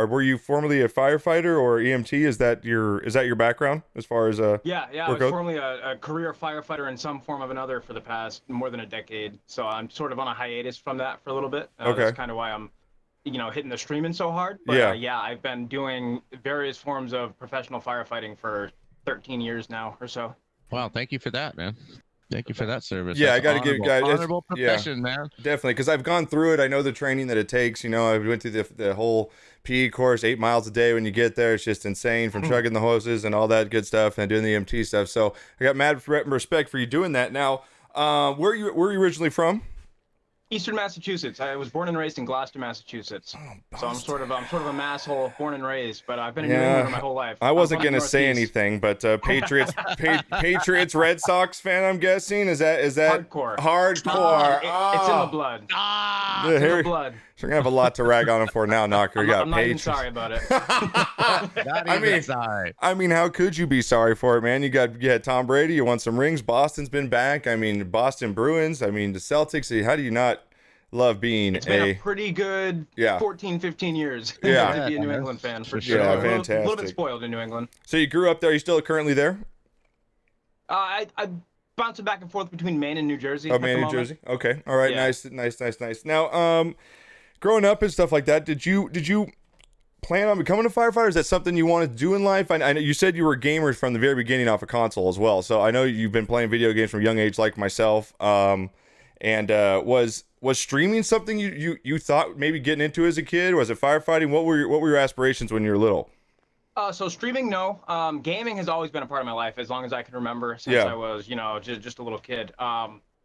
were you formerly a firefighter or EMT? Is that your background as far as Yeah, I work was goes? formerly a career firefighter in some form of another for the past more than a decade. So I'm sort of on a hiatus from that for a little bit. That's Okay. kind of why I'm, hitting the streaming so hard. But Yeah. yeah, I've been doing various forms of professional firefighting for 13 years now or so. Wow, thank you for that, man. Thank you for that service. Yeah, That's I got to give honorable, guys. honorable Yeah, profession, man. definitely, because I've gone through it. I know the training that it takes. I went through the whole PE course, 8 miles a day. When you get there, it's just insane from chugging the hoses and all that good stuff and doing the EMT stuff. So I got mad respect for you doing that. Now, where are you originally from? Eastern Massachusetts. I was born and raised in Gloucester, Massachusetts. So I'm sort of a masshole, born and raised, but I've been in New England my whole life. I wasn't going gonna to say anything, but Patriots, Red Sox fan. I'm guessing is that Hardcore. hardcore? It's in the blood. It's in the blood. So we're gonna have a lot to rag on him for now, Knocker. I'm not even sorry about it. Sorry. I mean, how could you be sorry for it, man? You had Tom Brady. You won some rings. Boston's been back. I mean, Boston Bruins. I mean, the Celtics. How do you not love being It's been a pretty good 14, 15 years to be a New England fan, for sure. Yeah, A fantastic. little bit spoiled in New England. So you grew up there. Are you still currently there? I bouncing back and forth between Maine and New Jersey. Oh, Maine and New Jersey. Okay. All right. Yeah. Nice. Now, growing up and stuff like that, did you plan on becoming a firefighter? Is that something you wanted to do in life? I know you said you were gamers from the very beginning off a console as well. So I know you've been playing video games from a young age, like myself. And was streaming something you thought maybe getting into as a kid? Was it firefighting? What were your aspirations when you were little? So streaming, no. Gaming has always been a part of my life as long as I can remember since I was, just a little kid.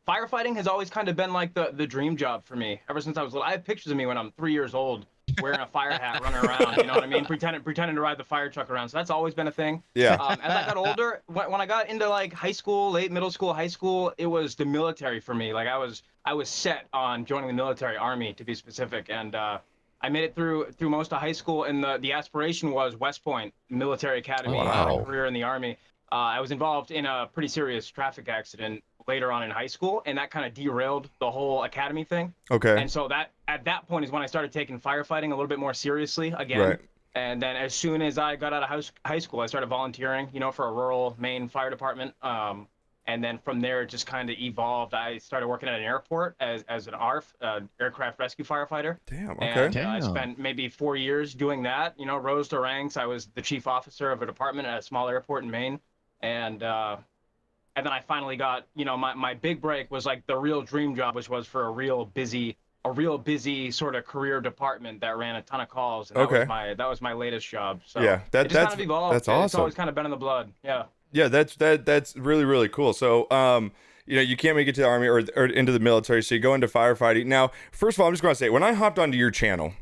Firefighting has always kind of been like the dream job for me ever since I was little. I have pictures of me when I'm 3 years old wearing a fire hat, running around, you know what I mean? Pretending to ride the fire truck around. So that's always been a thing. Yeah. As I got older, when I got into like high school, late middle school, high school, it was the military for me. Like I was set on joining the military, Army to be specific, and I made it through most of high school, and the aspiration was West Point Military Academy. Wow. A career in the Army. I was involved in a pretty serious traffic accident later on in high school, and that kind of derailed the whole academy thing. Okay. And so at that point is when I started taking firefighting a little bit more seriously again. Right. And then as soon as I got out of high school, I started volunteering, for a rural Maine fire department. And then from there, it just kind of evolved. I started working at an airport as an ARF, aircraft rescue firefighter. Damn. Okay. And I spent maybe 4 years doing that. Rose to ranks. I was the chief officer of a department at a small airport in Maine, and then I finally got, my big break was like the real dream job, which was for a real busy sort of career department that ran a ton of calls. And that was my latest job. So yeah, that's kind of evolved. That's awesome. It's always kind of been in the blood. Yeah. Yeah, that's really, really cool. So, you can't make it to the Army or into the military, so you go into firefighting. Now, first of all, I'm just going to say, when I hopped onto your channel,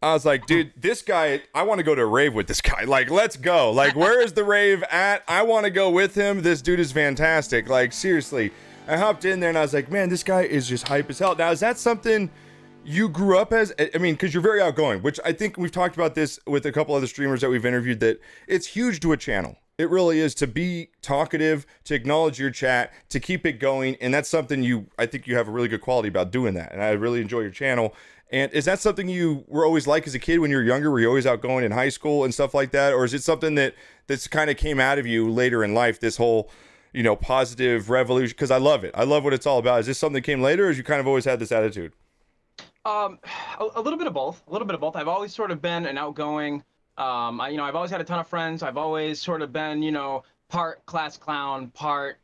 I was like, dude, this guy, I want to go to a rave with this guy. Like, let's go. Like, where is the rave at? I want to go with him. This dude is fantastic. Like, seriously. I hopped in there and I was like, man, this guy is just hype as hell. Now, is that something you grew up as? I mean, because you're very outgoing, which I think we've talked about this with a couple other streamers that we've interviewed, that it's huge to a channel. It really is, to be talkative, to acknowledge your chat, to keep it going. And that's something I think you have a really good quality about doing that. And I really enjoy your channel. And is that something you were always like as a kid when you were younger? Were you always outgoing in high school and stuff like that? Or is it something that's kind of came out of you later in life, this whole, positive revolution? Because I love it. I love what it's all about. Is this something that came later, or has you kind of always had this attitude? A little bit of both. I've always sort of been an outgoing, I've always had a ton of friends. I've always sort of been, part class clown, part,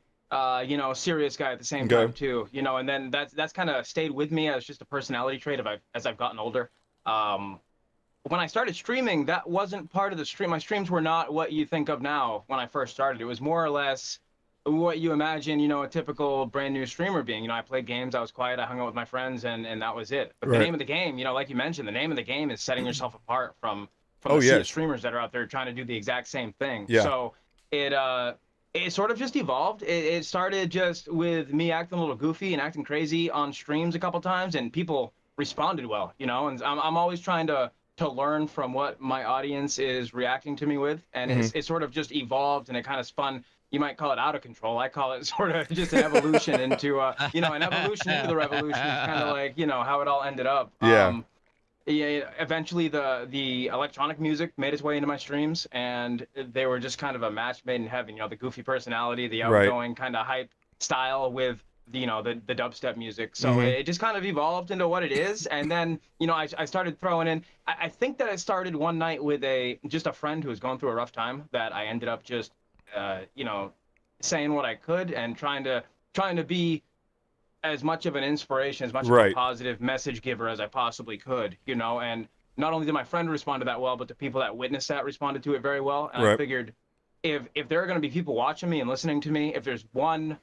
serious guy at the same time too, and then that's kind of stayed with me as just a personality trait as I've gotten older. When I started streaming, that wasn't part of the stream. My streams were not what you think of now when I first started. It was more or less what you imagine, a typical brand new streamer being. I played games, I was quiet, I hung out with my friends, and that was it. But the name of the game, like you mentioned, the name of the game is setting yourself apart from the sea of streamers that are out there trying to do the exact same thing. Yeah. So it sort of just evolved. It started just with me acting a little goofy and acting crazy on streams a couple times, and people responded well, and I'm always trying to learn from what my audience is reacting to me with, and it sort of just evolved, and it kind of spun. You might call it out of control. I call it sort of just an evolution into, an evolution into the revolution. It's kind of like, how it all ended up. Yeah. yeah, eventually the electronic music made its way into my streams, and they were just kind of a match made in heaven. You know, the goofy personality, the Right. outgoing kind of hype style with the dubstep music. So Mhm. it just kind of evolved into what it is. And then I started throwing in. I think that it started one night with just a friend who was going through a rough time, that I ended up just saying what I could and trying to be as much of an inspiration, as much of a Right. positive message giver as I possibly could, and not only did my friend respond to that well, but the people that witnessed that responded to it very well. And I Right. figured, if there are going to be people watching me and listening to me, if there's one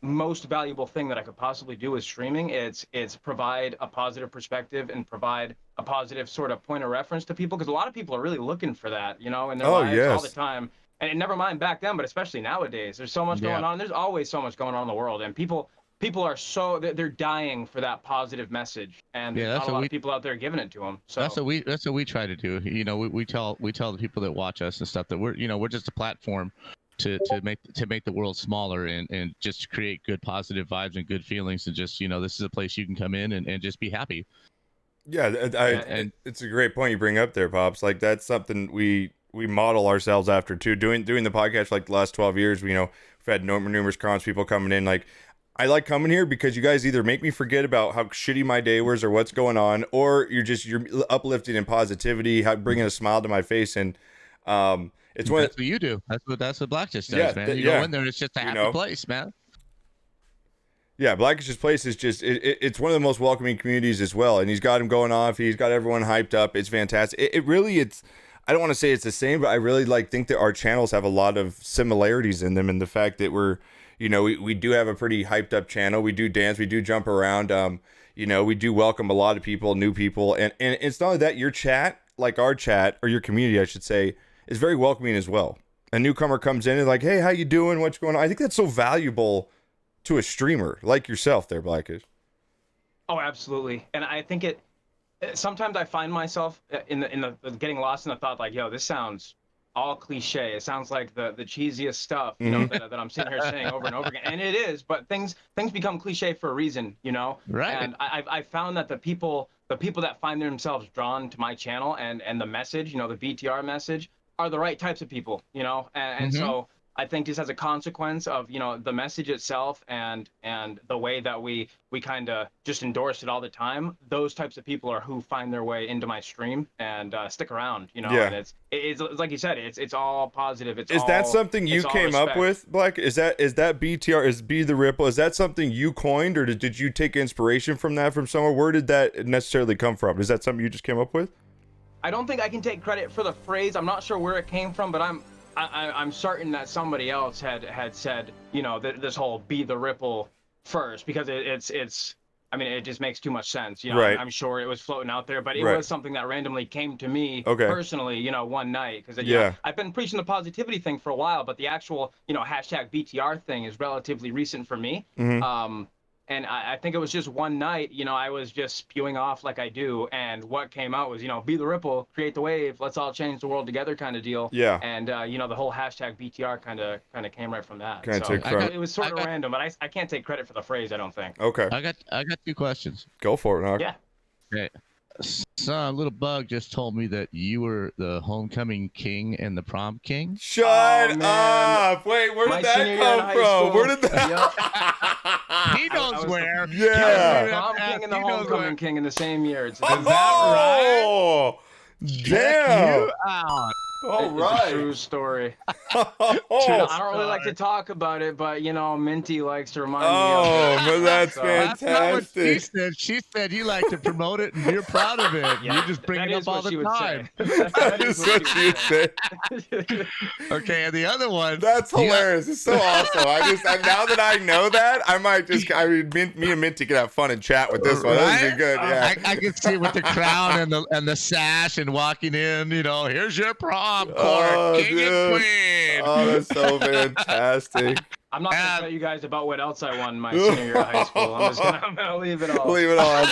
most valuable thing that I could possibly do with streaming, it's provide a positive perspective and provide a positive sort of point of reference to people, because a lot of people are really looking for that, in their Oh, lives all the yes. time. And never mind back then, but especially nowadays, there's so much Yeah. going on. There's always so much going on in the world, and people are they're dying for that positive message, and Yeah, there's that's not a what lot of people out there giving it to them. So that's what we try to do. We tell the people that watch us and stuff that we're just a platform to make the world smaller and just create good positive vibes and good feelings, and just this is a place you can come in and just be happy. Yeah, And it's a great point you bring up there, Pops. Like, that's something we model ourselves after too. Doing the podcast for like the last 12 years, we've had numerous cons people coming in. Like, I like coming here because you guys either make me forget about how shitty my day was or what's going on, or you're uplifting in positivity, bringing a smile to my face, and it's one. that's what you do. That's what Black just does, Yeah, man. You yeah. go in there and it's just a happy place, man. Yeah, Blackish's Place is just it's one of the most welcoming communities as well, and he's got him going off. He's got everyone hyped up. It's fantastic. It really I don't want to say it's the same, but I really think that our channels have a lot of similarities in them, and the fact that we do have a pretty hyped up channel. We do dance, we do jump around. We do welcome a lot of people, new people, and it's not only that, your chat, like our chat, or your community, I should say, is very welcoming as well. A newcomer comes in and like, hey, how you doing? What's going on? I think that's so valuable to a streamer like yourself there, Blackish. Oh, absolutely. And I think sometimes I find myself in the getting lost in the thought, like, yo, this sounds all cliche. It sounds like the cheesiest stuff, that I'm sitting here saying over and over again. And it is, but things become cliche for a reason, Right. And I found that the people that find themselves drawn to my channel and the message, the BTR message, are the right types of people, and so I think just as a consequence of the message itself and the way that we kind of just endorse it all the time, those types of people are who find their way into my stream and stick around, Yeah. And it's like you said, it's all positive. Is that something you came up with, Black? Is that BTR, is Be the Ripple? Is that something you coined, or did you take inspiration from that from somewhere? Where did that necessarily come from? Is that something you just came up with? I don't think I can take credit for the phrase. I'm not sure where it came from, but I'm certain that somebody else had said, this whole Be the Ripple first, because it's I mean, it just makes too much sense. Right. I'm sure it was floating out there, but it Right. was something that randomly came to me Okay. personally, one night. Because Yeah. I've been preaching the positivity thing for a while, but the actual, hashtag BTR thing is relatively recent for me. Mhm. And I think it was just one night, I was just spewing off like I do, and what came out was, Be the Ripple, create the wave, let's all change the world together kind of deal. Yeah. And the whole hashtag BTR kind of came right from that. Kinda So took from- it was sort of random, but I can't take credit for the phrase, I don't think. Okay. I got two questions. Go for it, Knock. Yeah. Okay. So, Little Bug just told me that you were the homecoming king and the prom king. Shut Oh, man. up! Wait, where My did that senior year in come high from? school. Where did that? He knows was where. Yeah. The prom king and the He knows homecoming where. king in the same year. It's Oh, Check damn! you out. All It's a right. true story. Oh, I don't really like to talk about it, but Minty likes to remind me oh, of it. but that's So- That's not what she fantastic. said. She said you like to promote it and you're proud of it. Yeah, You just bring that it is up all what she the would time. say. That is what she you would say. Okay, and the other one. That's you got- hilarious. It's so awesome. Now that I know that, I might just, me and Minty could have fun and chat with this one. This would be Right? good. Yeah. I can see with the crown and the sash and walking in. Here's your prom court, king dude. and queen. Oh, that's so fantastic. I'm not going to tell you guys about what else I won my senior year of high school. I'm gonna leave it all. Leave it all. I'm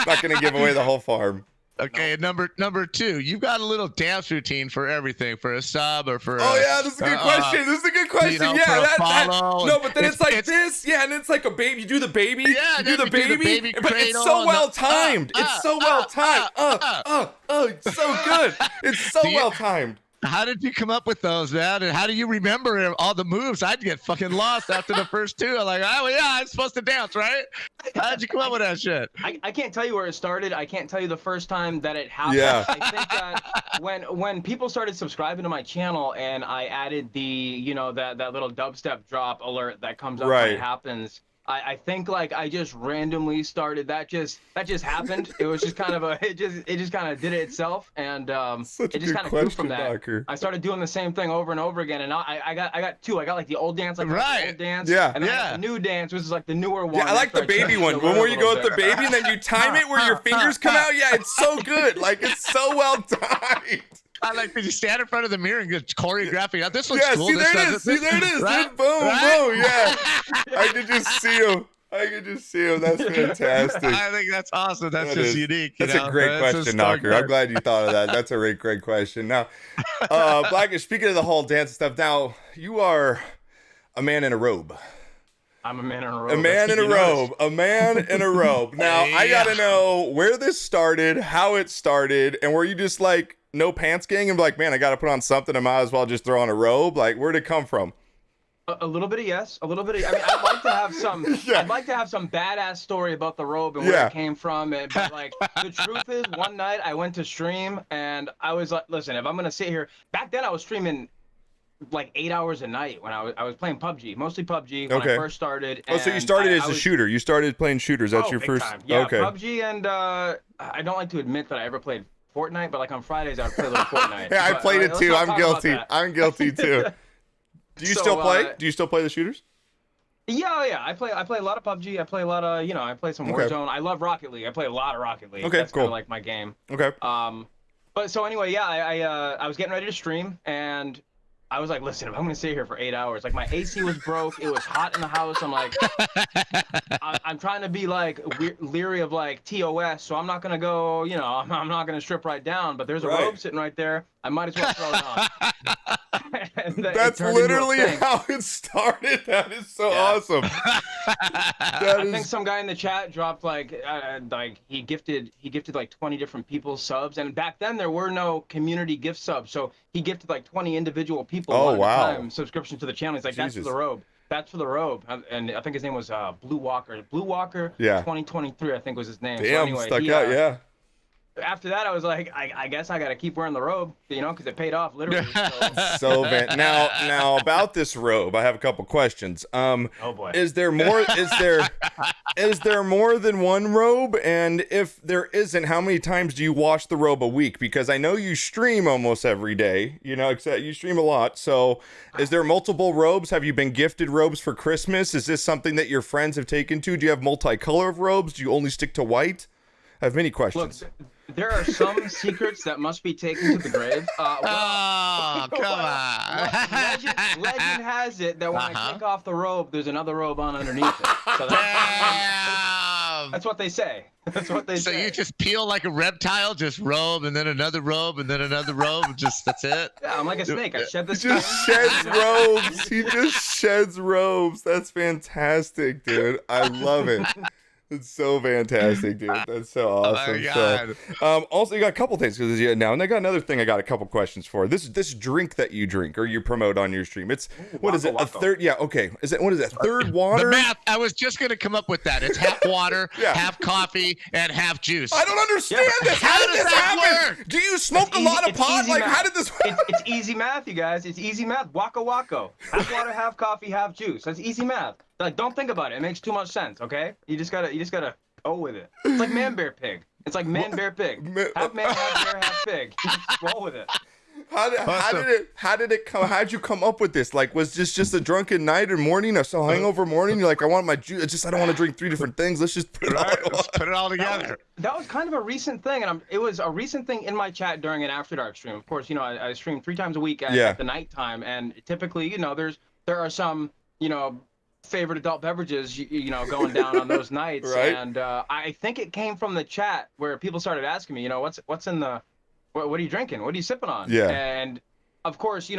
not going to give away the whole farm. Okay, and number two, you've got a little dance routine for everything, for a sub or for. Oh yeah, this is a good question. This is a good question. You know, Yeah, that but then it's like this. Yeah, and it's like a baby. You do the baby. Yeah, you do the baby. But it's cradle so and well timed. It's so well timed. It's so good. It's so well timed. How did you come up with those, man? And how do you remember all the moves? I'd get fucking lost after the first two. I'm like, oh yeah, I'm supposed to dance, right? How did you come up with that shit? I can't tell you where it started. I can't tell you the first time that it happened. Yeah. I think that when people started subscribing to my channel and I added the, that little dubstep drop alert that comes up when it happens, I think like I just randomly started that just happened. It was just kind of it just kind of did it itself, and it just kind of grew from that. Knocker. I started doing the same thing over and over again, and I got two. I got like the old dance, like the old dance, yeah, and then I got the new dance, which is like the newer one. Yeah, I like the baby one. One where you go with the baby and then you time it where your fingers come out. Yeah, it's so good. Like it's so well timed. I like that you stand in front of the mirror and just choreographing. This looks cool. See, there it is. See, there it is. Right? Boom, boom. Yeah. I could just see him. That's fantastic. I think that's awesome. That's just unique. That's a great question, Knocker. I'm glad you thought of that. That's a great question. Now, Blackish, speaking of the whole dance stuff, now you are a man in a robe. I'm a man in a robe. A man in a robe. A man in a robe. Now, I got to know where this started, how it started, and were you just like, no pants gang, and be like, man, I got to put on something. I might as well just throw on a robe. Like, where'd it come from? A little bit of yes, a little bit of. I mean, I'd like to have some. I'd like to have some badass story about the robe and where it came from. But like, the truth is, one night I went to stream and I was like, listen, if I'm gonna sit here, back then I was streaming like 8 hours a night when I was playing PUBG, mostly PUBG when I first started. Oh, so you started as a shooter. You started playing shooters. That's your first. Time. Yeah, PUBG, and I don't like to admit that I ever played Fortnite, but like on Fridays I would play a little Fortnite. Yeah, I played it too. I'm guilty. I'm guilty too. Do you still play? Do you still play the shooters? Yeah. I play a lot of PUBG. I play a lot of, I play some Warzone. I love Rocket League. I play a lot of Rocket League. Okay, That's cool. kind of like my game. Okay. But so anyway, yeah, I was getting ready to stream and I was like, listen, if I'm gonna sit here for 8 hours, like my AC was broke, it was hot in the house. I'm like, I'm trying to be like leery of like TOS, so I'm not gonna go, I'm not gonna strip right down. But there's a robe sitting right there. I might as well throw it on. That's literally how it started. That is so awesome. I think some guy in the chat dropped like he gifted like 20 different people subs, and back then there were no community gift subs, so he gifted like 20 individual people at a time subscription to the channel. He's like, that's for the robe. That's for the robe. And I think his name was Blue Walker. Blue Walker 2023, I think was his name. Damn, so anyway, stuck out, yeah. After that, I was like, I guess I got to keep wearing the robe, because it paid off, literally. So now about this robe, I have a couple questions. Oh boy. Is there more? Is there more than one robe? And if there isn't, how many times do you wash the robe a week? Because I know you stream almost every day. Except you stream a lot. So, is there multiple robes? Have you been gifted robes for Christmas? Is this something that your friends have taken to? Do you have multicolor of robes? Do you only stick to white? I have many questions. Look, there are some secrets that must be taken to the grave. Come on. Legend has it that when I take off the robe, there's another robe on underneath it. So that's what they say. That's what they say. So you just peel like a reptile, just robe, and then another robe, and then another robe, that's it? Yeah, I'm like a snake. I shed the skin. He just sheds robes. He just sheds robes. That's fantastic, dude. I love it. It's so fantastic, dude. That's so awesome. Oh my God. So, also, you got a couple things now, and I got another thing. I got a couple questions for this drink that you drink or you promote on your stream. It's what is it? A third? Yeah, okay. What is it? Third water? The math. I was just gonna come up with that. It's half water, half coffee, and half juice. I don't understand this. How did this happen? Work? Do you smoke a lot of pot? Like, how did this? It's easy math, you guys. It's easy math. Waka waka. Half water, half coffee, half juice. That's easy math. Like, don't think about it. It makes too much sense, okay? You just gotta go with it. It's like man, bear, pig. It's like man, bear, pig. Half man, half bear, half pig. You just roll with it. How did it come? How'd you come up with this? Like, was this just a drunken night or morning, a hangover morning? You're like, I want my juice. I don't want to drink 3 different things. Let's just put it all together. That was kind of a recent thing, and it was a recent thing in my chat during an After Dark stream. Of course, I stream 3 times a week at the nighttime, and typically, there are some, favorite adult beverages, going down on those nights. Right. And I think it came from the chat where people started asking me, what's in the, what are you drinking? What are you sipping on? Yeah. And of course,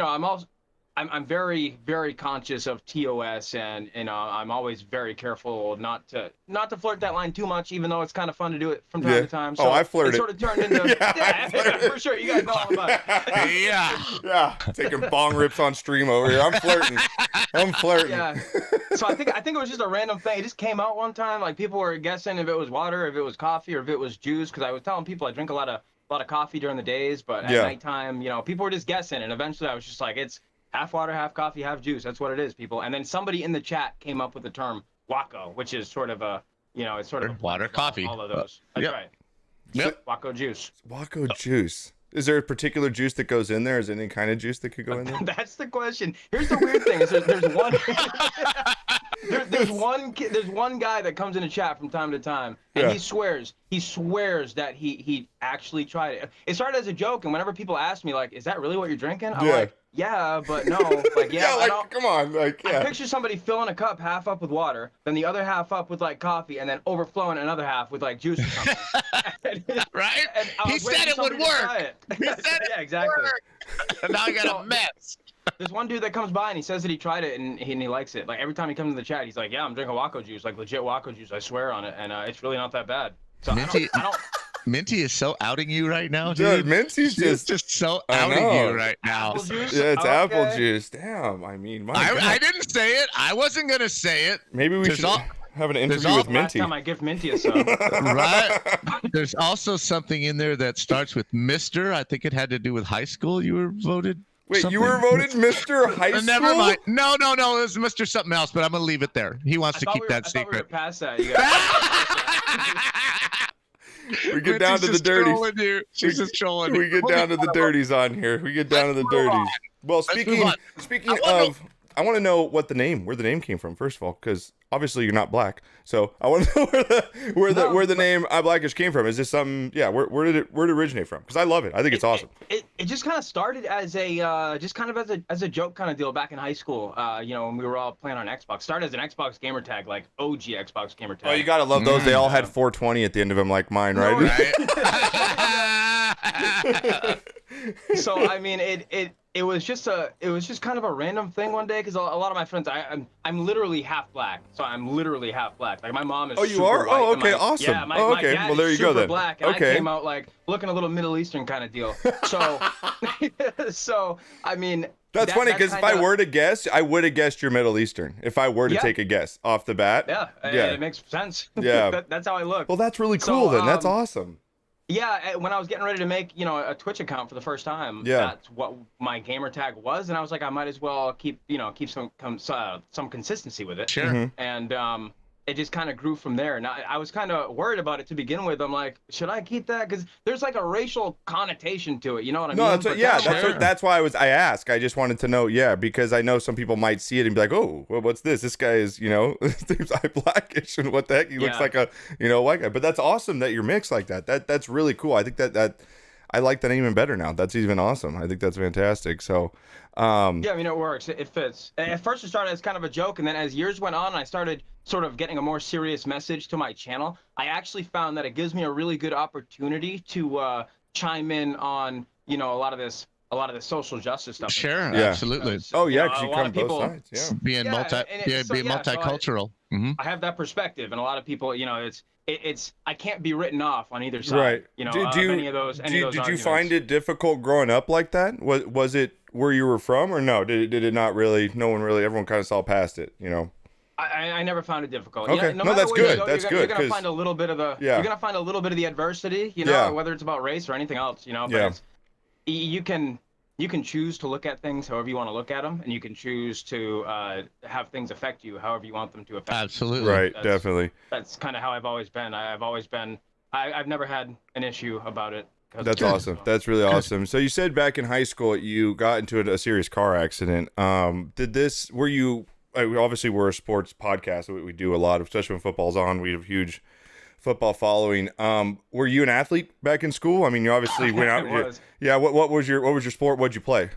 I'm very, very conscious of TOS, and I'm always very careful not to flirt that line too much, even though it's kind of fun to do it from time to time. So I flirted. It sort of turned into yeah, for sure. You guys know all about it. Yeah. Taking bong rips on stream over here. I'm flirting. Yeah. So I think it was just a random thing. It just came out one time. Like people were guessing if it was water, if it was coffee, or if it was juice. Because I was telling people I drink a lot of coffee during the days, but at nighttime, people were just guessing. And eventually, I was just like, it's half water, half coffee, half juice. That's what it is, people. And then somebody in the chat came up with the term Waco, which is sort of a, it's sort of a water, coffee. All of those. That's right. Yep. Waco juice. Waco juice. Is there a particular juice that goes in there? Is there any kind of juice that could go in there? That's the question. Here's the weird thing: is there's one, there's one guy that comes in the chat from time to time, and he swears that he actually tried it. It started as a joke, and whenever people ask me like, "Is that really what you're drinking?" I'm like, "Yeah, but no." Like, yeah, come on, like, yeah. I picture somebody filling a cup half up with water, then the other half up with like coffee, and then overflowing another half with like juice or something. Right? He said it would work. He said yeah, exactly. And now I got a mess. There's one dude that comes by and he says that he tried it and he likes it. Like every time he comes to the chat, he's like, "Yeah, I'm drinking Waco juice, like legit Waco juice. I swear on it, and it's really not that bad." So Minty, I don't. Minty is so outing you right now, Dude, dude. Minty's just so outing you right now. Apple juice? Yeah, it's Okay. apple juice. Damn, I mean, my God. I didn't say it. I wasn't gonna say it. Maybe we should have an interview with Last Minty. time I gift Minty a sub. Right. There's also something in there that starts with Mr. I think it had to do with high school. You were voted. Wait, something. you were voted Mr. High School? Never mind. No. It was Mr. something else, but I'm gonna leave it there. He wants to keep that I secret. thought we were past that. You guys. We get down to the dirties. She's just trolling We get down to the dirties on here. We get down to the dirties. Well, speaking of, I want to know where the name came from, first of all, because obviously you're not black. So I want to know where the name I Blackish came from. Is this something? Yeah, where did it originate from? Because I love it. I think it's awesome. It just kind of started as a as a joke kind of deal back in high school. When we were all playing on Xbox. Started as an Xbox gamer tag, like OG Xbox gamer tag. Oh, you gotta love those. They all had 420 at the end of them, like mine, right? Right? So I mean, it was just kind of a random thing one day because a lot of my friends, I'm literally half black, so I'm literally half black. Like my mom is. Oh, you super are? white, Oh, and okay, my, awesome. Yeah, my okay, dad well there is you go super then. black, and Okay. I came out like looking a little Middle Eastern kind of deal. So, so I mean. That's funny because if I were to guess, I would have guessed you're Middle Eastern. If I were to take a guess off the bat. Yeah, it makes sense. Yeah. That's how I look. Well, that's really cool then. That's awesome. Yeah, when I was getting ready to make, a Twitch account for the first time, that's what my gamer tag was, and I was like, I might as well keep some consistency with it. Sure. Mm-hmm. And it just kind of grew from there. And I was kind of worried about it to begin with. I'm like, should I keep that? Because there's like a racial connotation to it. You know what I mean? No, that's why I asked. I just wanted to know, because I know some people might see it and be like, oh, well, what's this? This guy is, seems like Blackish, and what the heck? He looks like a, white guy. But that's awesome that you're mixed like that. That's really cool. I think that I like that even better now. That's even awesome. I think that's fantastic. So, yeah, I mean, it works. It fits. At first, it started as kind of a joke, and then as years went on, I started sort of getting a more serious message to my channel. I actually found that it gives me a really good opportunity to chime in on, a lot of this social justice stuff. Sure, absolutely. Oh yeah, because you come both sides. Yeah, being multicultural. Mm-hmm. I have that perspective, and a lot of people, it's I can't be written off on either side. Right. Any of those. Did you find it difficult growing up like that? Was it where you were from, or no? Did it not really? No one really. Everyone kind of saw past it. I never found it difficult. Okay, no, that's good. That's good. You're gonna find a little bit of the. Yeah. You're gonna find a little bit of the adversity. Whether it's about race or anything else. But you can choose to look at things however you want to look at them, and you can choose to have things affect you however you want them to affect. Absolutely. Right. Definitely. That's kind of how I've always been. I've never had an issue about it. That's awesome. That's really awesome. So you said back in high school you got into a serious car accident. Were you? Obviously, we're a sports podcast. We do a lot of, especially when football's on. We have a huge football following. Were you an athlete back in school? I mean, you obviously went out. Was. Yeah. What was your sport? What'd you play?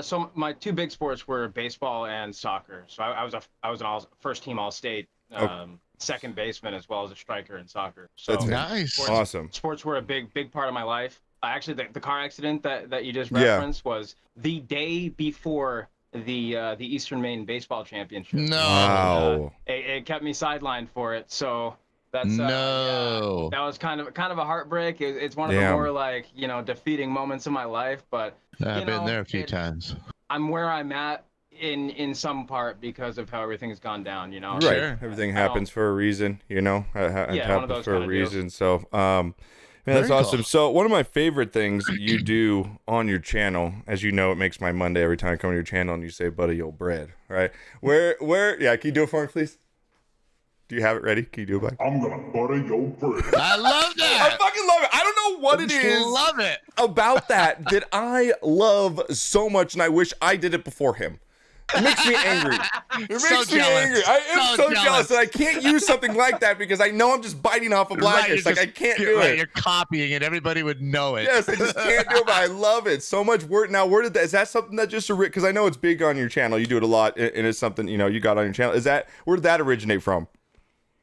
So my two big sports were baseball and soccer. So I was an first team All State Oh, second baseman as well as a striker in soccer. that's So Nice. awesome. sports were a big part of my life. Actually, the car accident that you just Yeah. referenced was the day before the Eastern Maine Baseball Championship. No. Wow. It kept me sidelined for it. So that's No. that was kind of a heartbreak. It's one of the Damn. more like defeating moments in my life. But I've been there a few times. I'm where I'm at in some part because of how everything's gone down. Right. Sure. Everything happens for a reason, It one of happens those for a kind of deals. reason. So, man, that's Very awesome. cool. So, one of my favorite things that you do on your channel, as you know, it makes my Monday every time I come to your channel and you say, "Buddy, your bread," right? Yeah, can you do it for me, please? Do you have it ready? Can you do it, buddy? I'm gonna butter your bread. I love I that. fucking love it. I don't know what it is Love it. about that I love so much, and I wish I did it before him. It makes me angry. It makes So me jealous. angry. I am so So jealous jealous. that I can't use something like that because I know I'm just biting off a blackish. you're Like I just- can't you're do right, it. You're copying it. Everybody would know it. Yes, I just can't do it, but I love it so much. Now, where did that? Is that something that just because I know it's big on your channel? You do it a lot, and it's something you got on your channel. Where did that originate from?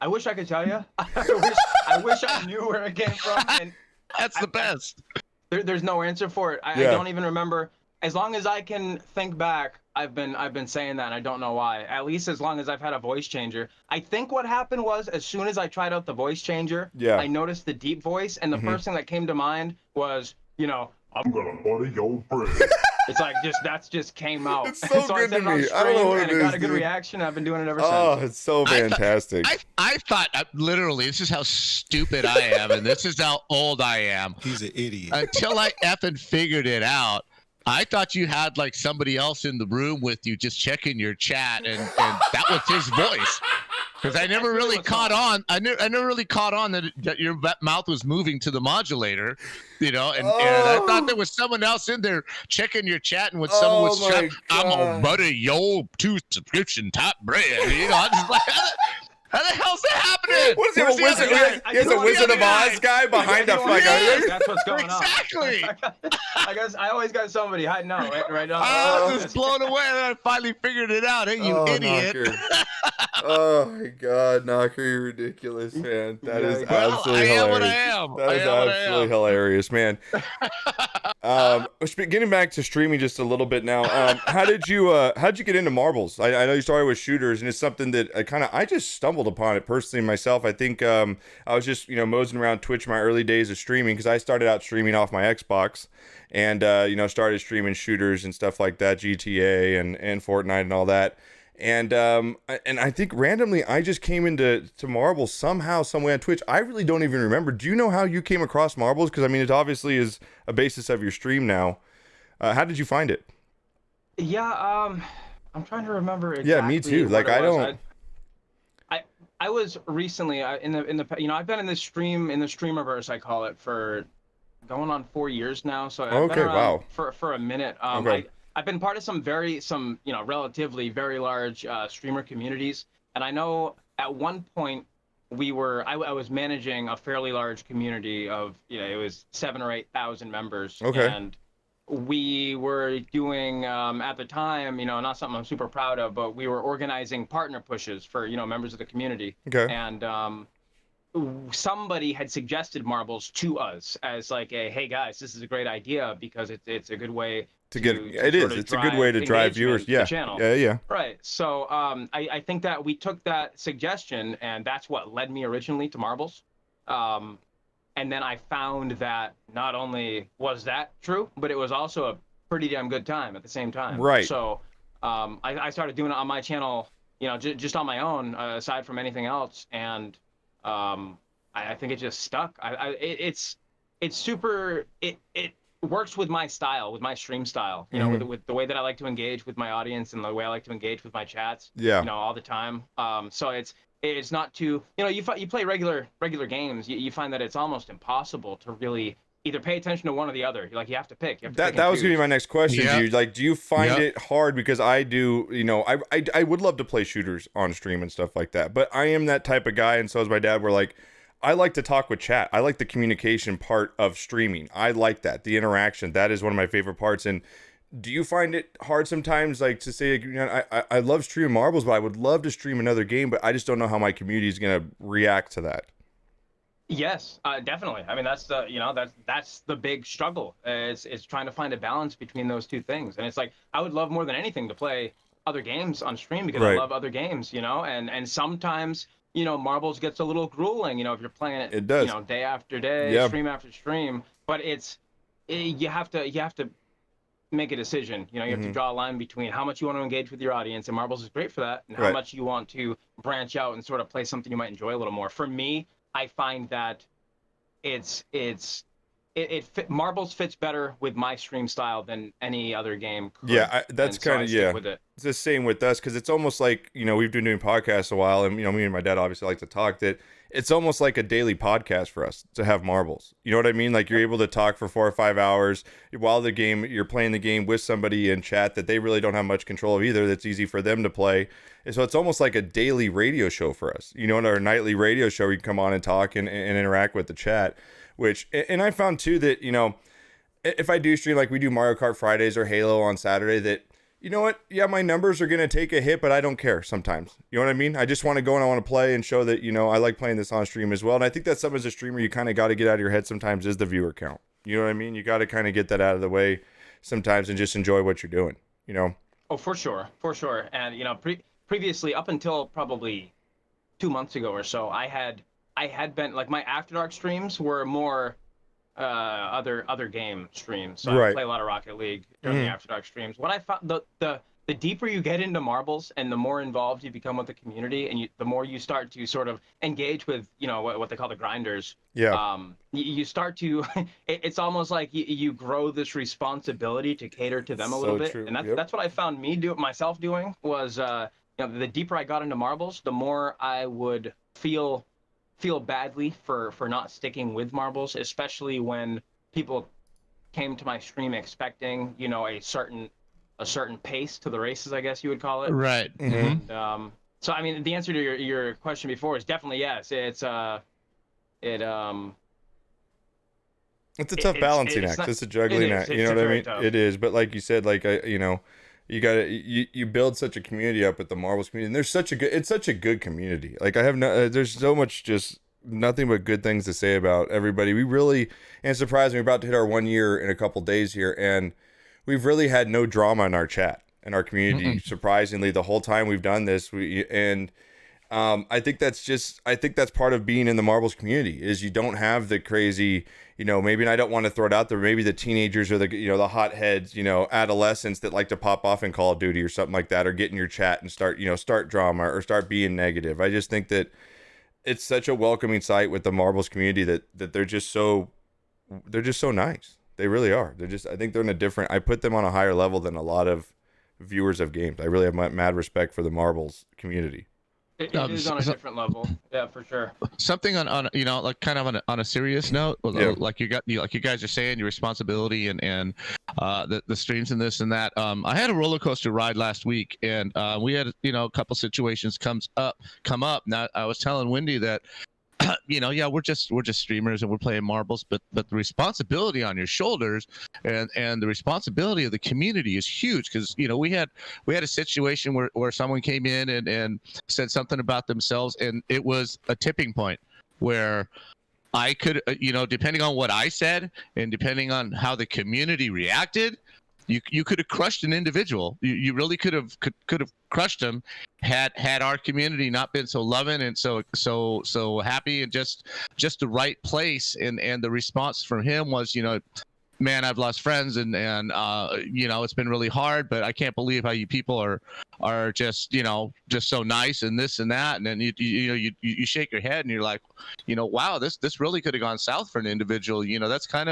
I wish I could tell you. I wish I knew where it came from. And That's the best. there's no answer for it. I Yeah. don't even remember. As long as I can think back, I've been saying that, and I don't know why. At least as long as I've had a voice changer. I think what happened was as soon as I tried out the voice changer, Yeah. I noticed the deep voice, and the first thing that came to mind was, I'm gonna butter your bread. it's like that just came out. It's so I good said to it on me. I don't know stream, what and it it got is, a good dude. reaction. I've been doing it ever Oh, since. it's so fantastic. I thought, literally, this is how stupid I am, and this is how old I am. He's an idiot. Until I effing figured it out, I thought you had like somebody else in the room with you just checking your chat, and that was his voice. Because I never really caught on. I never really caught on that your mouth was moving to the modulator, and I thought there was someone else in there checking your chat, and when someone was Oh my chat, I'm gonna God. butter your 2 subscription top bread. I'm just like, how the hell's that happening? What is he, a Where's the wizard? other guy? He has a Where's the Wizard of other guy? Oz guy behind a You know, fucking. that's what's going on. Exactly. I guess I always got somebody hiding out right now. I was just blown away, and I finally figured it out. Hey, you idiot! Knocker. Oh my God, Knocker, you're ridiculous, man. That is Well, absolutely I am hilarious. what I am. That I is am what I absolutely am. hilarious, man. Getting back to streaming just a little bit now. How'd you get into marbles? I know you started with shooters, and it's something that I just stumbled upon it personally myself. I think I was just moseying around Twitch in my early days of streaming because I started out streaming off my Xbox, and started streaming shooters and stuff like that, GTA and Fortnite and all that. And I think randomly I just came into marbles somehow, some way on Twitch. I really don't even remember. Do you know how you came across marbles? Because I mean, it obviously is a basis of your stream now. How did you find it? Yeah, I'm trying to remember exactly. Yeah, me too. what Like, it I was. don't- I was recently in the I've been in the streamerverse, I call it, for going on 4 years now. So I've Okay, been around wow. for a minute. Okay. I've been part of some relatively very large streamer communities, and I know at one point I was managing a fairly large community of it was 7,000 or 8,000 members. Okay. And we were doing at the time, not something I'm super proud of, but we were organizing partner pushes for members of the community. Okay. And somebody had suggested marbles to us as like hey guys, this is a great idea because it's a good way to get it is. It's a good way to drive viewers. engagement to Yeah. the channel. Yeah. Right. So I think that we took that suggestion, and that's what led me originally to marbles. And then I found that not only was that true, but it was also a pretty damn good time at the same time. Right. So I started doing it on my channel, just on my own, aside from anything else. And I think it just stuck. It's super. It works with my style, with my stream style. With the way that I like to engage with my audience and the way I like to engage with my chats. Yeah. All the time. So it's not too. You play regular games. You find that it's almost impossible to really either pay attention to one or the other. You have to pick. You have to pick That and was gonna be choose. my next question. Yeah. Do you find Yeah. it hard? Because I do, I would love to play shooters on stream and stuff like that, but I am that type of guy, and so is my dad. We're like, I like to talk with chat. I like the communication part of streaming. I like that, the interaction. That is one of my favorite parts. And do you find it hard sometimes, like, to say, like, I love streaming marbles, but I would love to stream another game, but I just don't know how my community is gonna react to that. Yes, definitely. I mean, that's the that's the big struggle. It's trying to find a balance between those two things. And it's like I would love more than anything to play other games on stream because I Right. love other games, and sometimes marbles gets a little grueling, if you're playing it, It does. day after day, Yeah. stream after stream. But you have to make a decision. You have to draw a line between how much you want to engage with your audience, and marbles is great for that, and how Right. much you want to branch out and sort of play something you might enjoy a little more. For me, I find that marbles fits better with my stream style than any other game could. Yeah, that's And so kind I of, stick yeah. with it. It's the same with us, because it's almost like, we've been doing podcasts a while, and me and my dad obviously like to talk, that it's almost like a daily podcast for us to have marbles. You know what I mean? Like, you're able to talk for 4 or 5 hours while you're playing the game with somebody in chat that they really don't have much control of either. That's easy for them to play. And so it's almost like a daily radio show for us, in our nightly radio show, we can come on and talk and interact with the chat, and I found too that, if I do stream, like we do Mario Kart Fridays or Halo on Saturday, that, you know what? Yeah, my numbers are going to take a hit, but I don't care sometimes. You know what I mean? I just want to go and I want to play and show that, I like playing this on stream as well. And I think that's something as a streamer, you kind of got to get out of your head sometimes, is the viewer count. You know what I mean? You got to kind of get that out of the way sometimes and just enjoy what you're doing, Oh, for sure. And previously, up until probably 2 months ago or so, I had been like, my After Dark streams were more other game streams. So Right. I play a lot of Rocket League during the After Dark streams. What I found, the deeper you get into marbles and the more involved you become with the community, and the more you start to sort of engage with what they call the grinders. Yeah. You start to it's almost like you grow this responsibility to cater to them a little So bit. true. And Yep. that's what I found myself doing was the deeper I got into marbles, the more I would feel badly for not sticking with marbles, especially when people came to my stream expecting a certain pace to the races, I guess you would call it. Right. Mhm. And so I mean, the answer to your question before is definitely yes. It's a tough balancing act. It's a juggling act. You know what I mean? Tough. It is. But like you said, like, you gotta you build such a community up with the marbles community, and it's such a good community. Like, I have there's so much, just nothing but good things to say about everybody. We really, and surprisingly, we're about to hit our 1 year in a couple days here, and we've really had no drama in our chat, in our community. Surprisingly, the whole time we've done this, I think that's part of being in the marbles community, is you don't have the crazy, maybe, and I don't want to throw it out there, maybe the teenagers or the hotheads, adolescents that like to pop off in Call of Duty or something like that, or get in your chat and start drama or start being negative. I just think that it's such a welcoming sight with the marbles community that they're just so nice. They really are. I think they're I put them on a higher level than a lot of viewers of games. I really have mad respect for the marbles community. It is on a different level. Yeah, for sure. Something on like kind of on a serious note, Yeah. like you guys are saying, your responsibility and the streams and this and that. I had a roller coaster ride last week, and we had a couple situations come up. Now I was telling Wendy that yeah, we're just streamers and we're playing marbles, but the responsibility on your shoulders and the responsibility of the community is huge, because we had a situation where someone came in and said something about themselves, and it was a tipping point where I could, depending on what I said and depending on how the community reacted, you could have crushed an individual. You really could have crushed them had our community not been so loving and so happy, and just the right place. And the response from him was, man, I've lost friends, and it's been really hard, but I can't believe how you people are just so nice and this and that. And then you shake your head and you're like, wow, this really could have gone south for an individual. That's kind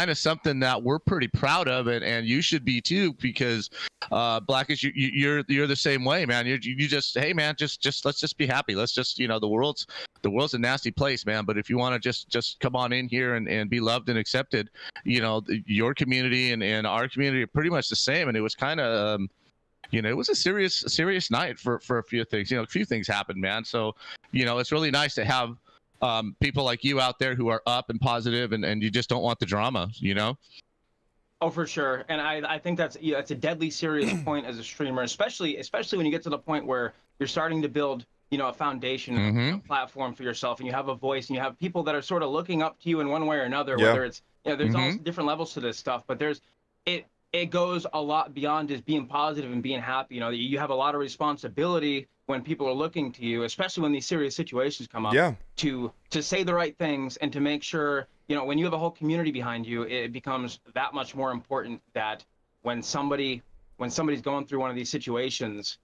of something that we're pretty proud of, and you should be too, because Blackish, you're the same way, man. You just, hey man, just let's just be happy. Let's just, the world's a nasty place, man, but if you want to just come on in here and be loved and accepted, your community and our community are pretty much the same. And it was kind of it was a serious night for a few things. A few things happened, man. So it's really nice to have people like you out there who are up and positive, and you just don't want the drama, Oh, for sure. And I think that's it's a deadly serious point as a streamer, especially when you get to the point where you're starting to build, a foundation, a platform for yourself, and you have a voice, and you have people that are sort of looking up to you in one way or another. Yeah. Whether it's, there's all different levels to this stuff, but it goes a lot beyond just being positive and being happy. You have a lot of responsibility when people are looking to you, especially when these serious situations come up. Yeah. To say the right things and to make sure, when you have a whole community behind you, it becomes that much more important that when somebody's going through one of these situations,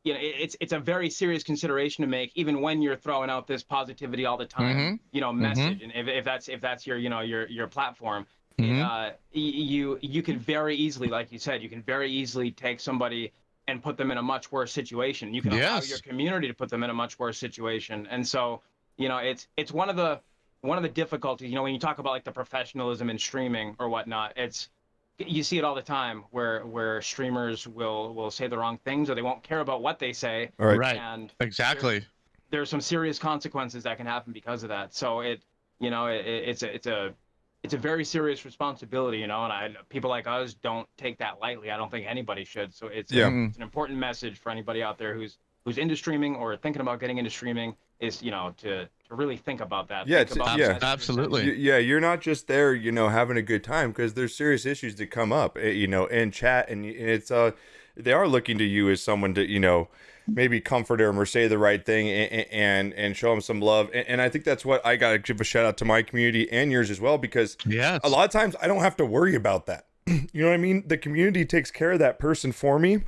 it's a very serious consideration to make, even when you're throwing out this positivity all the time, message. And if that's your, your platform, you can very easily, like you said, you can very easily take somebody and put them in a much worse situation. You can allow your community to put them in a much worse situation. And so, it's one of the difficulties, when you talk about like the professionalism in streaming or whatnot, you see it all the time where streamers will say the wrong things, or they won't care about what they say. Right. And Exactly. There's some serious consequences that can happen because of that. So it's a very serious responsibility, and people like us don't take that lightly. I don't think anybody should. So it's an important message for anybody out there who's into streaming or thinking about getting into streaming, is to really think about that. Yeah, absolutely. Yeah, you're not just there, having a good time, because there's serious issues that come up, in chat, and it's they are looking to you as someone to, maybe comfort them or say the right thing and show them some love. And I think that's what I got to give a shout out to my community and yours as well, because a lot of times I don't have to worry about that. You know what I mean? The community takes care of that person for me.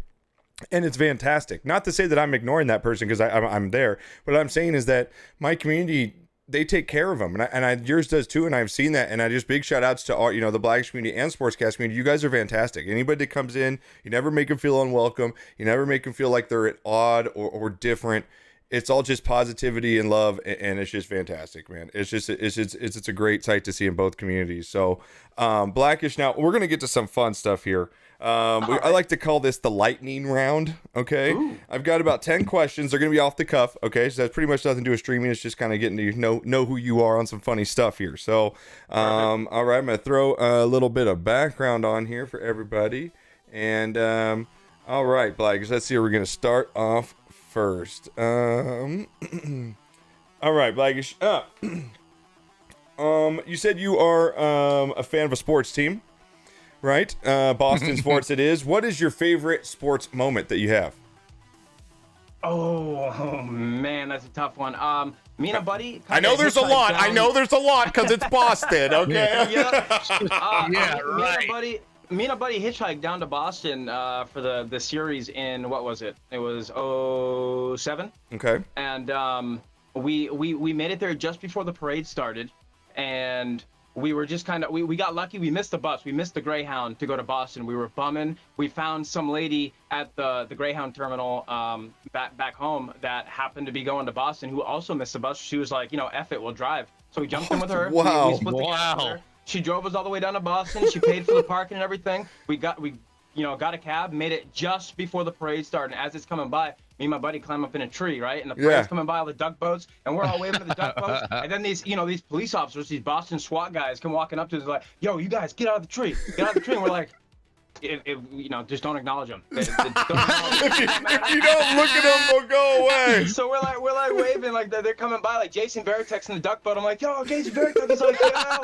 And it's fantastic. Not to say that I'm ignoring that person, because I'm there. What I'm saying is that my community, they take care of them, and yours does too. And I've seen that. And I just big shout outs to all, the Black community and Sportscast community. You guys are fantastic. Anybody that comes in, you never make them feel unwelcome. You never make them feel like they're at odd or different. It's all just positivity and love, and it's just fantastic, man. It's a great sight to see in both communities. So, Blackish. Now we're gonna get to some fun stuff here. I like to call this the lightning round. Okay. Ooh. I've got about 10 questions. They're going to be off the cuff. Okay. So that's pretty much nothing to do with streaming. It's just kind of getting to know who you are on some funny stuff here. So, all right, I'm going to throw a little bit of background on here for everybody. And, all right, Blackish, let's see where we're going to start off first. All right, Blackish. You said you are, a fan of a sports team. Right? Boston sports it is. What is your favorite sports moment that you have? Oh man, that's a tough one. Me and a buddy. I know there's a lot. I know there's a lot because it's Boston, okay? Right. Me and a buddy hitchhiked down to Boston for the series in, what was it? It was 2007. Okay. And we made it there just before the parade started, and we were just we got lucky. We missed the bus. We missed the Greyhound to go to Boston. We were bumming. We found some lady at the Greyhound terminal back home that happened to be going to Boston, who also missed the bus. She was like, F it, we'll drive. So we jumped in with her. Wow. We split the gas with her. She drove us all the way down to Boston. She paid for the parking and everything. We got a cab, made it just before the parade started. And as it's coming by, me and my buddy climb up in a tree, right? And the parade's coming by, all the duck boats, and we're all waving at the duck boats. And then these police officers, these Boston SWAT guys, come walking up to us like, "Yo, you guys, get out of the tree! Get out of the tree!" And we're like, just don't acknowledge them. Don't acknowledge them. If you don't look at them, they'll go away. So we're like waving, like they're coming by, like Jason Veritek's in the duck boat. I'm like, "Yo, Jason Veritek is like, yeah."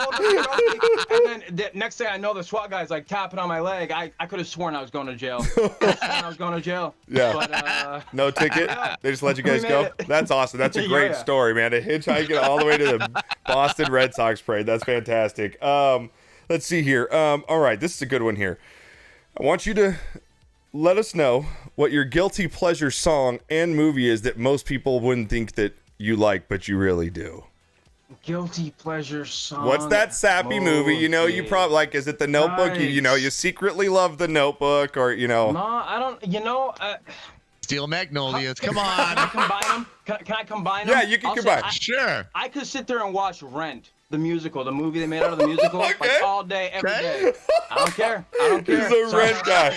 And then the next thing I know, the SWAT guy's like tapping on my leg. I could have sworn I was going to jail. Yeah. But, no ticket. Yeah. They just let you guys go. That's awesome. That's a great story, man. To hitchhike it all the way to the Boston Red Sox parade. That's fantastic. Let's see here. All right, this is a good one here. I want you to let us know what your guilty pleasure song and movie is that most people wouldn't think that you like, but you really do. Guilty pleasure song. What's that sappy movie? You probably like, is it The Notebook? Nice. You secretly love The Notebook, or No, I don't. Steel Magnolias. Come on. Can I combine them? Can I combine them? Yeah, you can combine. Sure. I could sit there and watch Rent, the musical, the movie they made out of the musical, like all day, every day. I don't care. He's a Rent guy.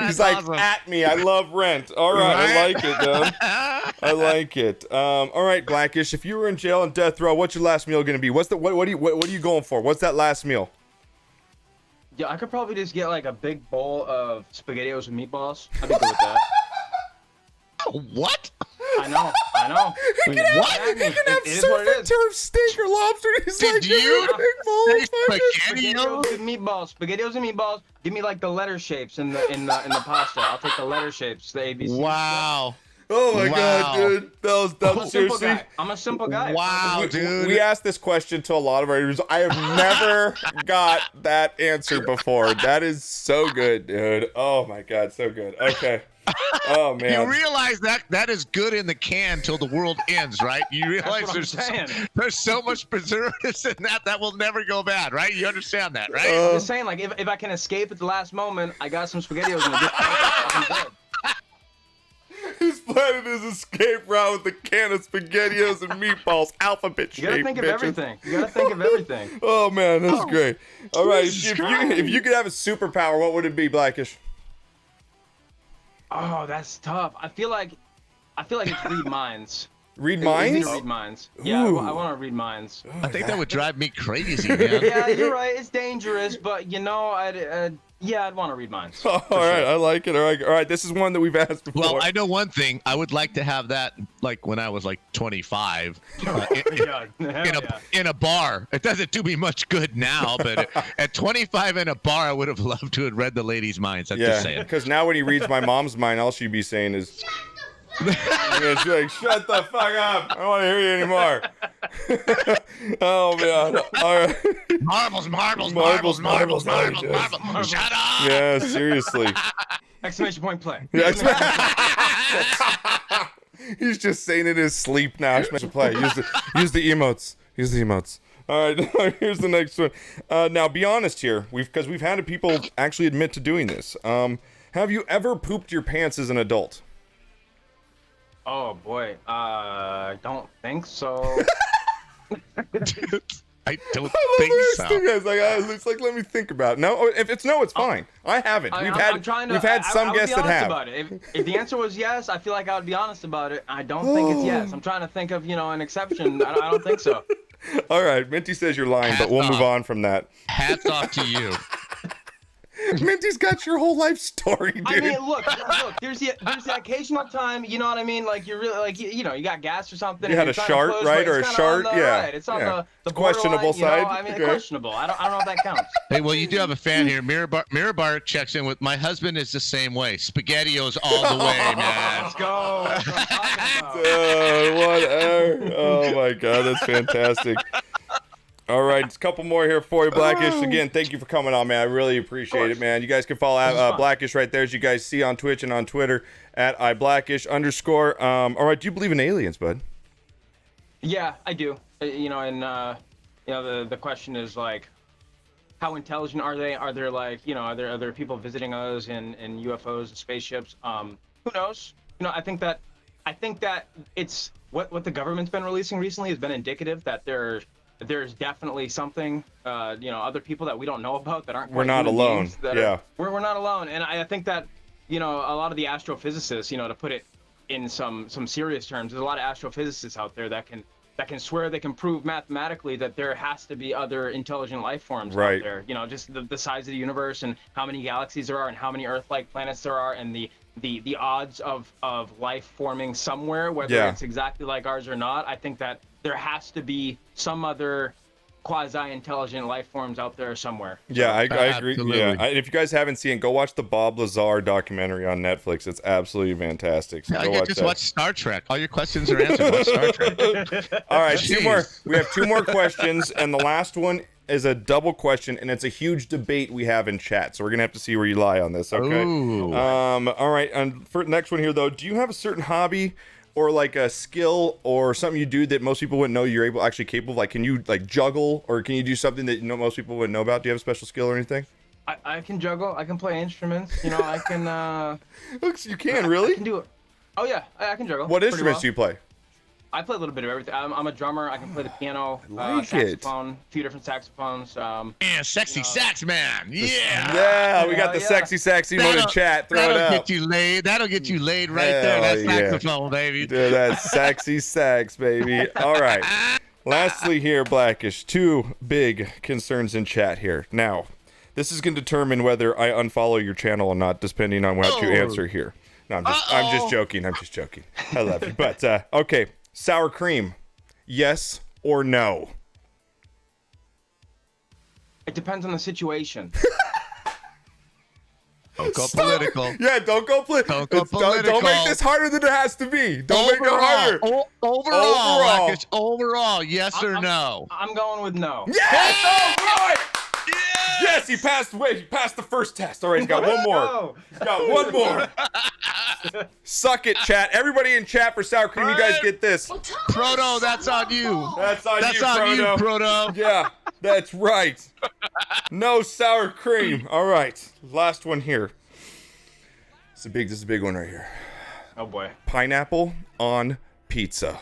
He's like, awesome. At me. I love Rent. All right. I like it, dude. I like it. All right, Blackish. If you were in jail on death row, what's your last meal going to be? What are you going for? What's that last meal? Yeah, I could probably just get like a big bowl of SpaghettiOs and meatballs. I'd be good with that. What? I know. He can have surf and turf steak or lobster. He's Did like, you "Give me a big bowl of fucking-" SpaghettiOs and meatballs. SpaghettiOs and meatballs. Give me like the letter shapes in the pasta. I'll take the letter shapes, the ABC. Wow. Oh my god, Wow. dude. That I'm was a simple seriously. guy. I'm a simple guy. Wow, dude. We asked this question to a lot of our readers. I have never got that answer before. That is so good, dude. Oh my god, so good. Okay. Oh man. You realize that is good in the can till the world ends, right? You realize there's so much preservatives in that will never go bad, right? You understand that, right? I'm just saying, like, if I can escape at the last moment, I got some SpaghettiOs in the gift bag. I'm good. He's planning his escape route with a can of SpaghettiOs and meatballs, alphabet shape. You gotta think of bitches. everything. You gotta think of everything. Oh man, that's great. All right, Jesus if you could have a superpower, what would it be, Blackish? Oh, that's tough. I feel like it's read minds. Read It'd be minds? to read minds. Yeah, Ooh. I want to read minds. I think that would drive me crazy, man. Yeah, you're right. It's dangerous, but you know, I'd want to read minds. All right, I like it. All right. This is one that we've asked before. Well, I know one thing. I would like to have that, like when I was like 25, in a bar. It doesn't do me much good now, but at 25 in a bar, I would have loved to have read the ladies' minds. I'm just yeah, saying. because now when he reads my mom's mind, all she'd be saying is, yeah, she's like, "Shut the fuck up! I don't want to hear you anymore." Oh man! All right. Marbles. Shut up. Yeah, seriously. Exclamation point play. Yeah, he's just saying it in his sleep now. Play. Use the emotes. Use the emotes. All right, here's the next one. Now, be honest here, because we've had people actually admit to doing this. Have you ever pooped your pants as an adult? Oh boy, don't think so. I don't I think love so. this thing. It's like, let me think about it. No, if it's no, it's fine. I haven't. We've had some guests that have. About it. If the answer was yes, I feel like I would be honest about it. I don't think it's yes. I'm trying to think of an exception. I don't think so. All right, Minty says you're lying, but we'll move on from that. Hats off to you. Minty's got your whole life story, dude. I mean, look. There's the occasional time, you know what I mean? Like you're really like you got gas or something. You had a shart, right, or a shart? Yeah, right. It's on the questionable side. I mean, Okay. questionable. I don't know if that counts. Hey, well, you do have a fan here. Mirabar checks in with my husband is the same way. SpaghettiOs all the way, man. Let's go. That's what I'm talking about. Whatever. Oh my god, that's fantastic. All right, a couple more here for you, Blackish. Again, thank you for coming on, man. I really appreciate it, man. You guys can follow Blackish right there, as you guys see on Twitch and on Twitter at @iblackish_. All right, do you believe in aliens, bud? Yeah, I do. The question is like, how intelligent are they? Are there like, are there people visiting us in UFOs and spaceships? Who knows? I think that it's what the government's been releasing recently has been indicative that there's definitely something, other people that we don't know about that aren't. We're not alone. Yeah. We're not alone, and I think that a lot of the astrophysicists, to put it in some serious terms, there's a lot of astrophysicists out there that can swear they can prove mathematically that there has to be other intelligent life forms out there. Just the size of the universe and how many galaxies there are and how many Earth-like planets there are and the odds of life forming somewhere, whether it's exactly like ours or not. I think that there has to be some other quasi-intelligent life forms out there somewhere. Yeah, I agree. Absolutely. Yeah, and if you guys haven't seen, go watch the Bob Lazar documentary on Netflix. It's absolutely fantastic. So go watch that. Watch Star Trek. All your questions are answered. Watch Star Trek. All right, two more. We have two more questions, and the last one is a double question, and it's a huge debate we have in chat. So we're gonna have to see where you lie on this. Okay. Ooh. All right. And for next one here, though, do you have a certain hobby or like a skill or something you do that most people wouldn't know you're actually capable of? Like, can you like juggle, or can you do something that most people wouldn't know about? Do you have a special skill or anything? I can juggle. I can play instruments. I can. Looks, you can really. I can do it. Oh yeah, I can juggle. What instruments do you play? I play a little bit of everything. I'm a drummer. I can play the piano, saxophone, a few different saxophones. Yeah, sexy sax man. Yeah. Yeah, we got the sexy mode in chat. Throw it That'll up. get you laid. That'll get you laid right there. Hell That yeah. saxophone, baby. Dude, that sexy sax, baby. All right. Lastly here, Blackish, two big concerns in chat here. Now, This is going to determine whether I unfollow your channel or not, depending on what you answer here. No, I'm just joking. I'm just joking. I love you. But, okay. Sour cream. Yes or no? It depends on the situation. Don't go political. Yeah, don't go political. Don't make this harder than it has to be. Don't make it harder. Overall, Blackish, overall, yes or no? I'm going with no. Yes! All right! Yes, he passed away. He passed the first test. All right, he's got one more. He's got one more. Suck it, chat. Everybody in chat for sour cream, you guys get this. Proto, that's on you. That's on you, Proto. Yeah, that's right. No sour cream. All right, last one here. This is a big one right here. Oh boy. Pineapple on pizza.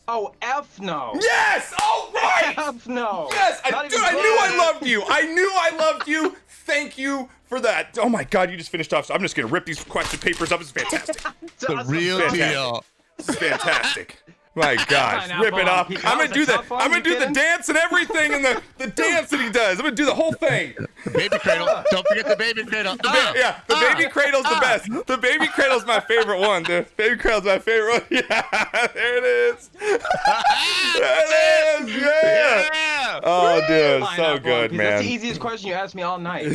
Oh, F no. Yes! All right! F no. Yes! I knew I loved you. I knew I loved you. Thank you for that. Oh my God, you just finished off. So I'm just going to rip these question papers up. It's fantastic. The real deal. This is fantastic. My gosh, rip it up. I'm gonna do the dance and everything, and the dance that he does. I'm gonna do the whole thing. The baby cradle. Don't forget the baby cradle. The baby cradle's the best. The baby cradle's my favorite one. The baby cradle's my favorite one. Yeah, there it is. There it is. Yeah. Oh, dude, so good, man. That's the easiest question you asked me all night.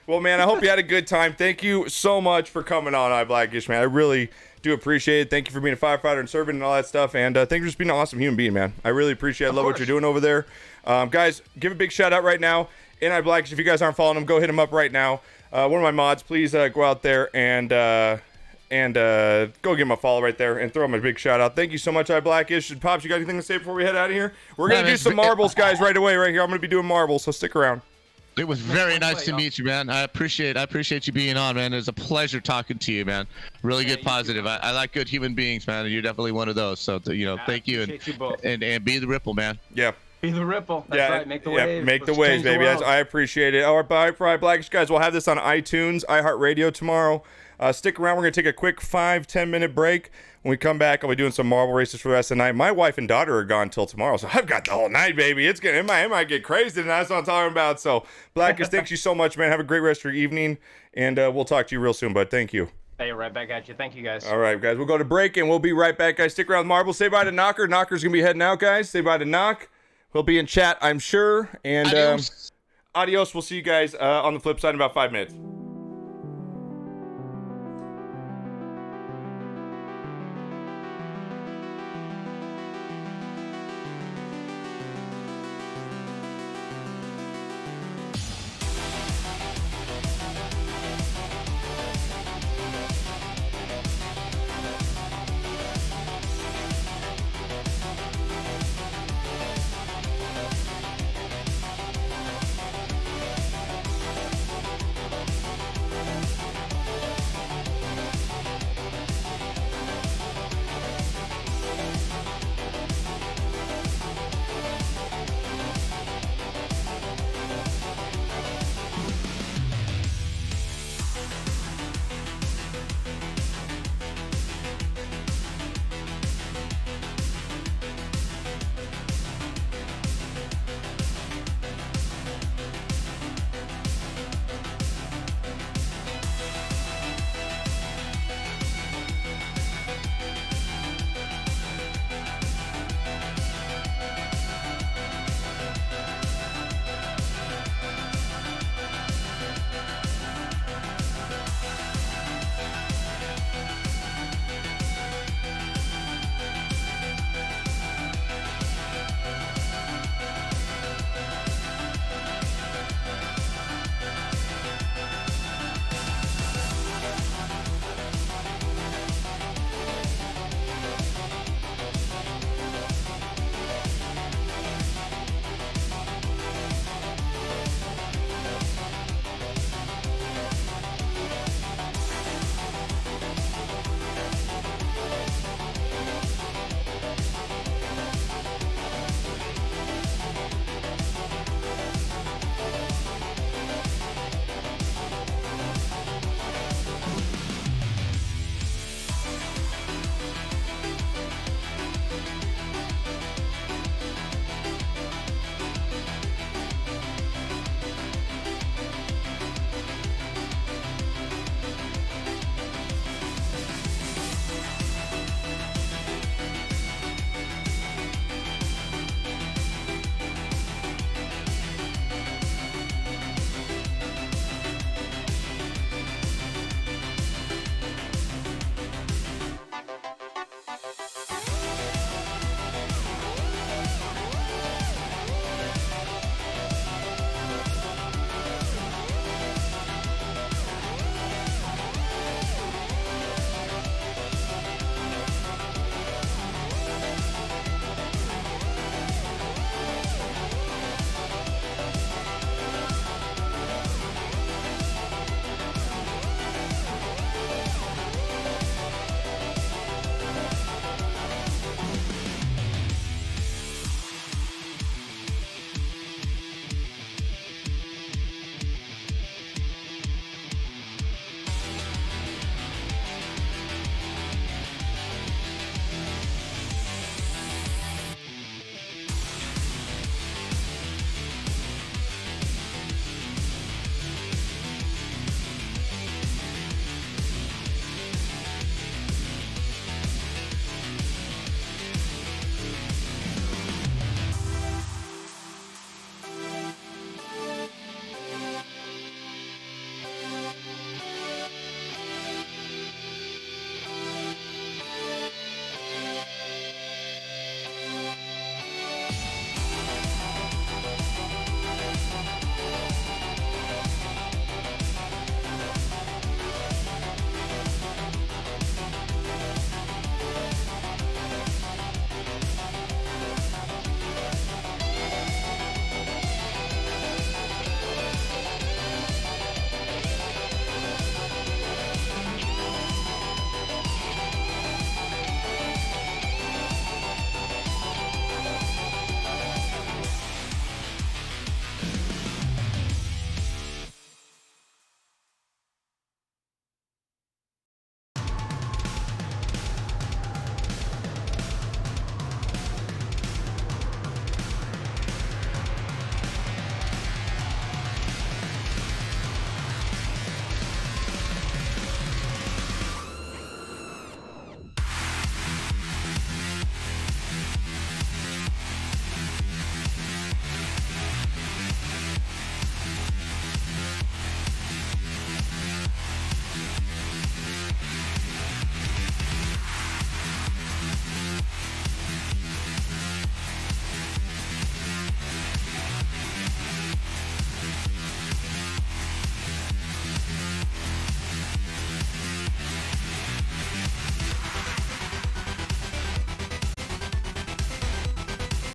Well, man, I hope you had a good time. Thank you so much for coming on, iBlackish, man. I really do appreciate it. Thank you for being a firefighter and serving and all that stuff. And thank you for just being an awesome human being, man. I really appreciate it. I love what you're doing over there. Guys, give a big shout out right now. And iBlackish, if you guys aren't following him, go hit him up right now. One of my mods, please go out there and go give him a follow right there and throw him a big shout out. Thank you so much, iBlackish. Pops, you got anything to say before we head out of here? We're going to do some marbles, guys, right away, right here. I'm going to be doing marbles, so stick around. It was very nice to meet you, man. I appreciate you being on, man. It was a pleasure talking to you, man. Really good, positive. I like good human beings, man. And you're definitely one of those. So, thank you, and be the ripple, man. Yeah. Be the ripple. That's right. Make the waves. Make the waves, baby. I appreciate it. All right, bye, Blackish guys. We'll have this on iTunes, iHeartRadio tomorrow. Stick around. We're gonna take a quick 5-10 minute break. When we come back, I'll be doing some marble races for the rest of the night. My wife and daughter are gone till tomorrow, so I've got the whole night, baby. It might get crazy tonight. That's what I'm talking about. So, Blackish, thanks you so much, man. Have a great rest of your evening, and we'll talk to you real soon, bud. Thank you. Hey, right back at you. Thank you, guys. All right, guys. We'll go to break, and we'll be right back, guys. Stick around with Marble. Say bye to Knocker. Knocker's gonna be heading out, guys. Say bye to Knock. He'll be in chat, I'm sure. And adios. We'll see you guys on the flip side in about 5 minutes.